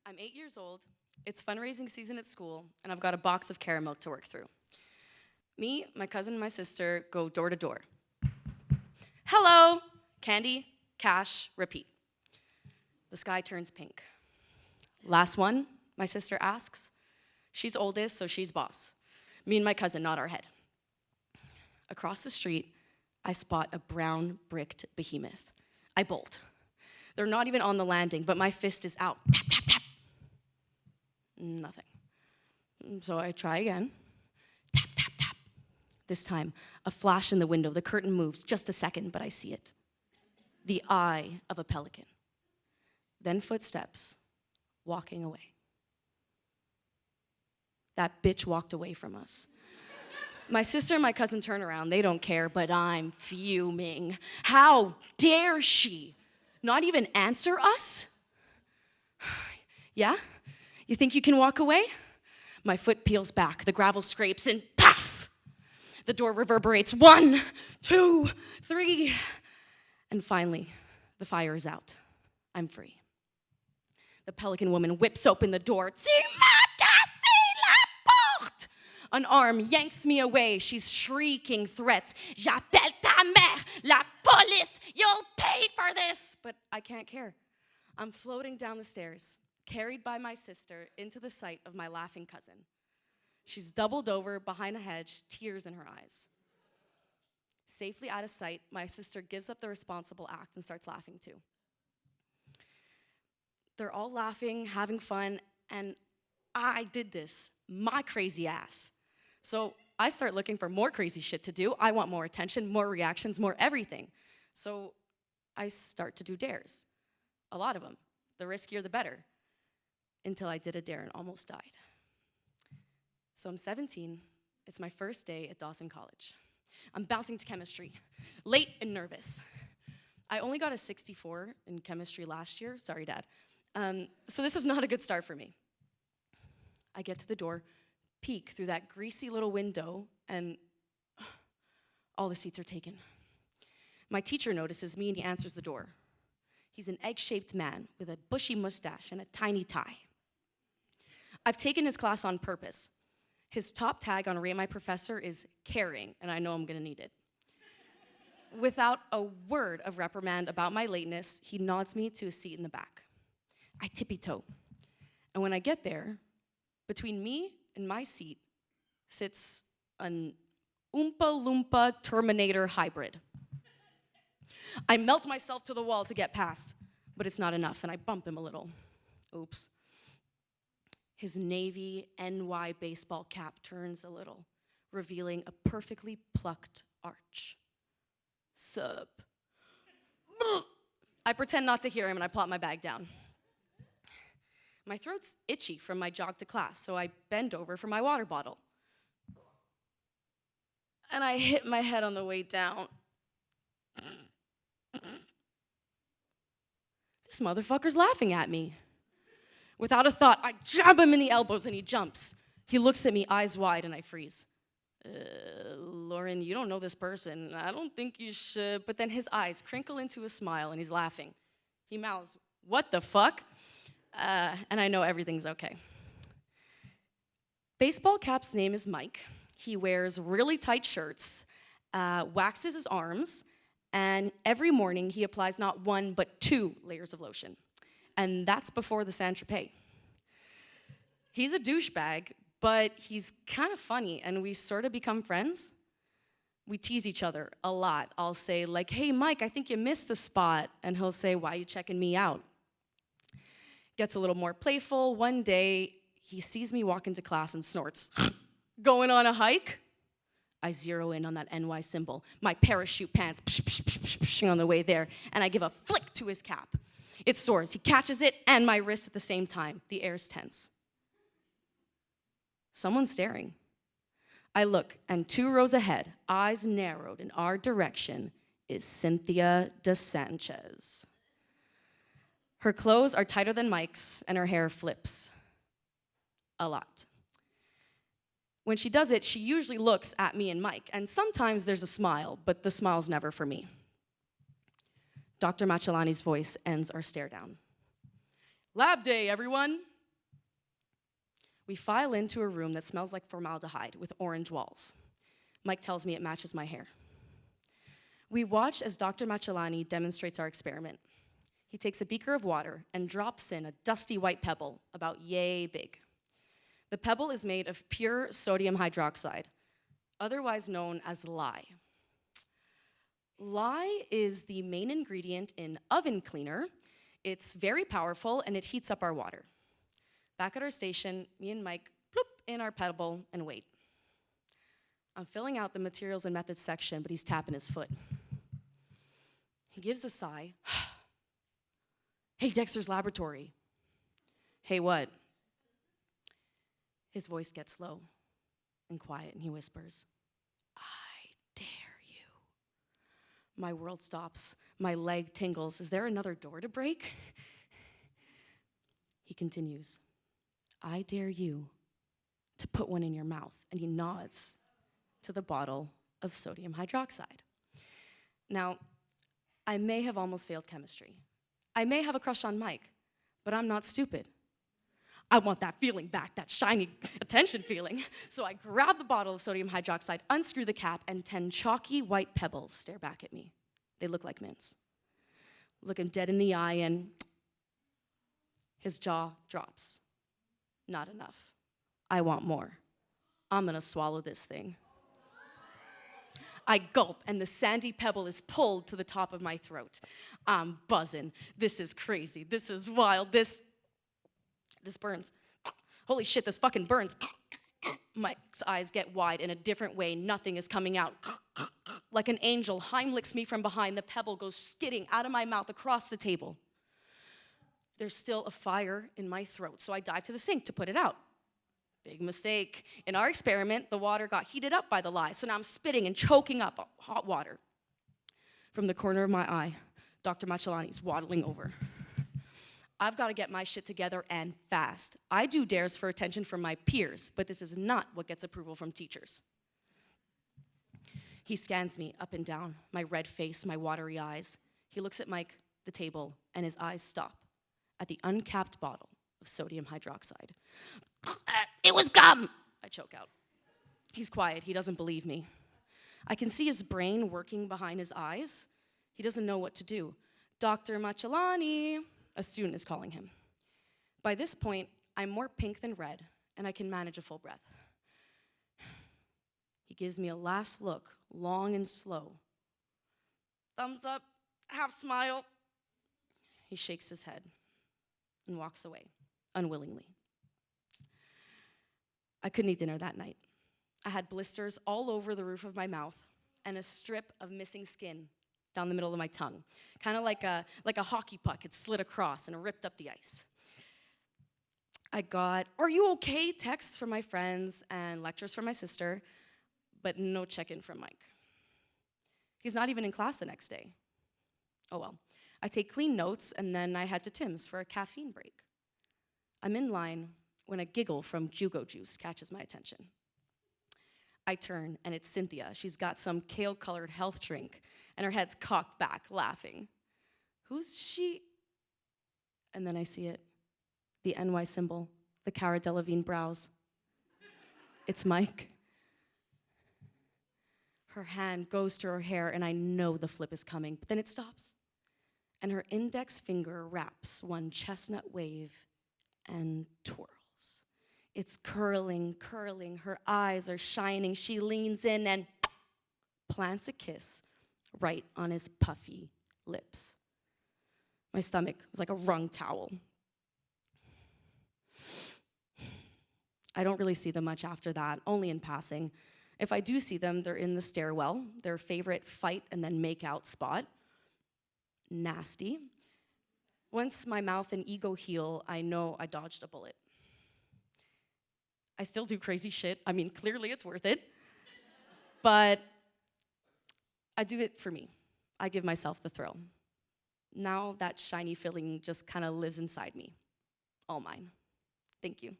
I'm 8 years old, it's fundraising season at school, and I've got a box of carrot milk to work through. Me, my cousin, and my sister go door to door. Hello, candy, cash, repeat. The sky turns pink. Last one, my sister asks. She's oldest, so she's boss. Me and my cousin nod our head. Across the street, I spot a brown bricked behemoth. I bolt. They're not even on the landing, but my fist is out. Tap, tap, tap. Nothing. So I try again. Tap, tap, tap. This time, a flash in the window. The curtain moves just a second, but I see it. The eye of a pelican. Then footsteps, walking away. That bitch walked away from us. My sister and my cousin turn around. They don't care, but I'm fuming. How dare she not even answer us? Yeah? You think you can walk away? My foot peels back. The gravel scrapes and paf! The door reverberates. 1, 2, 3. And finally, the fire is out. I'm free. The pelican woman whips open the door. Tu m'as cassé la porte! An arm yanks me away. She's shrieking threats. J'appelle ta mère, la police. You'll pay for this. But I can't care. I'm floating down the stairs, carried by my sister into the sight of my laughing cousin. She's doubled over behind a hedge, tears in her eyes. Safely out of sight, my sister gives up the responsible act and starts laughing too. They're all laughing, having fun, and I did this, my crazy ass. So I start looking for more crazy shit to do. I want more attention, more reactions, more everything. So I start to do dares. A lot of them. The riskier, the better. Until I did a dare and almost died. So I'm 17. It's my first day at Dawson College. I'm bouncing to chemistry, late and nervous. I only got a 64 in chemistry last year. Sorry, Dad. So this is not a good start for me. I get to the door, peek through that greasy little window, and all the seats are taken. My teacher notices me and he answers the door. He's an egg-shaped man with a bushy mustache and a tiny tie. I've taken his class on purpose. His top tag on Rate My Professor is caring, and I know I'm gonna need it. Without a word of reprimand about my lateness, he nods me to a seat in the back. I tippy-toe. And when I get there, between me and my seat sits an Oompa Loompa Terminator hybrid. I melt myself to the wall to get past, but it's not enough, and I bump him a little. Oops. His navy NY baseball cap turns a little, revealing a perfectly plucked arch. Sup? I pretend not to hear him, and I plop my bag down. My throat's itchy from my jog to class, so I bend over for my water bottle. And I hit my head on the way down. This motherfucker's laughing at me. Without a thought, I jab him in the elbows and he jumps. He looks at me, eyes wide, and I freeze. Lauren, you don't know this person. I don't think you should. But then his eyes crinkle into a smile and he's laughing. He mouths, "What the fuck?" And I know everything's okay. Baseball Cap's name is Mike. He wears really tight shirts, waxes his arms, and every morning he applies not 1, but 2 layers of lotion. And that's before the Saint-Tropez. He's a douchebag, but he's kind of funny, and we sort of become friends. We tease each other a lot. I'll say, like, "Hey, Mike, I think you missed a spot." And he'll say, "Why are you checking me out?" Gets a little more playful. One day, he sees me walk into class and snorts. "Going on a hike?" I zero in on that NY symbol. My parachute pants on the way there, and I give a flick to his cap. It soars. He catches it and my wrist at the same time. The air's tense. Someone's staring. I look, and 2 rows ahead, eyes narrowed in our direction, is Cynthia DeSanchez. Her clothes are tighter than Mike's, and her hair flips. A lot. When she does it, she usually looks at me and Mike, and sometimes there's a smile, but the smile's never for me. Dr. Macellani's voice ends our stare down. "Lab day, everyone. We file into a room that smells like formaldehyde with orange walls. Mike tells me it matches my hair. We watch as Dr. Macellani demonstrates our experiment. He takes a beaker of water and drops in a dusty white pebble about yay big. The pebble is made of pure sodium hydroxide, otherwise known as lye. Lye is the main ingredient in oven cleaner. It's very powerful and it heats up our water. Back at our station, me and Mike bloop in our pebble and wait. I'm filling out the materials and methods section, but he's tapping his foot. He gives a sigh. Hey, Dexter's laboratory. Hey, what? His voice gets low and quiet, and he whispers, I dare you. My world stops. My leg tingles. Is there another door to break? He continues, I dare you to put one in your mouth. And he nods to the bottle of sodium hydroxide. Now, I may have almost failed chemistry. I may have a crush on Mike, but I'm not stupid. I want that feeling back, that shiny attention feeling. So I grab the bottle of sodium hydroxide, unscrew the cap, and 10 chalky white pebbles stare back at me. They look like mints. Look him dead in the eye, and his jaw drops. Not enough. I want more. I'm gonna swallow this thing. I gulp, and the sandy pebble is pulled to the top of my throat. I'm buzzing. This is crazy. This is wild. This burns. Holy shit, this fucking burns. Mike's eyes get wide in a different way. Nothing is coming out. Like an angel, Heimlichs me from behind. The pebble goes skidding out of my mouth across the table. There's still a fire in my throat, so I dive to the sink to put it out. Big mistake. In our experiment, the water got heated up by the lye, so now I'm spitting and choking up hot water. From the corner of my eye, Dr. Macellani's waddling over. I've got to get my shit together and fast. I do dares for attention from my peers, but this is not what gets approval from teachers. He scans me up and down, my red face, my watery eyes. He looks at Mike, the table, and his eyes stop at the uncapped bottle of sodium hydroxide. It was gum, I choke out. He's quiet, he doesn't believe me. I can see his brain working behind his eyes. He doesn't know what to do. Dr. Macellani, a student is calling him. By this point, I'm more pink than red, and I can manage a full breath. He gives me a last look, long and slow. Thumbs up, half smile. He shakes his head and walks away, unwillingly. I couldn't eat dinner that night. I had blisters all over the roof of my mouth and a strip of missing skin down the middle of my tongue, kind of like a hockey puck had slid across and ripped up the ice. I got, "Are you okay?" texts from my friends and lectures from my sister, but no check-in from Mike. He's not even in class the next day. Oh well. I take clean notes, and then I head to Tim's for a caffeine break. I'm in line when a giggle from Jugo Juice catches my attention. I turn, and it's Cynthia. She's got some kale-colored health drink, and her head's cocked back, laughing. Who's she? And then I see it. The NY symbol, the Cara Delevingne brows. It's Mike. Her hand goes to her hair, and I know the flip is coming, but then it stops. And her index finger wraps one chestnut wave and twirls. It's curling, curling. Her eyes are shining. She leans in and plants a kiss right on his puffy lips. My stomach was like a wrung towel. I don't really see them much after that, only in passing. If I do see them, they're in the stairwell, their favorite fight and then make out spot. Nasty. Once my mouth and ego heal, I know I dodged a bullet. I still do crazy shit. I mean, clearly it's worth it. But I do it for me. I give myself the thrill. Now that shiny feeling just kind of lives inside me. All mine. Thank you.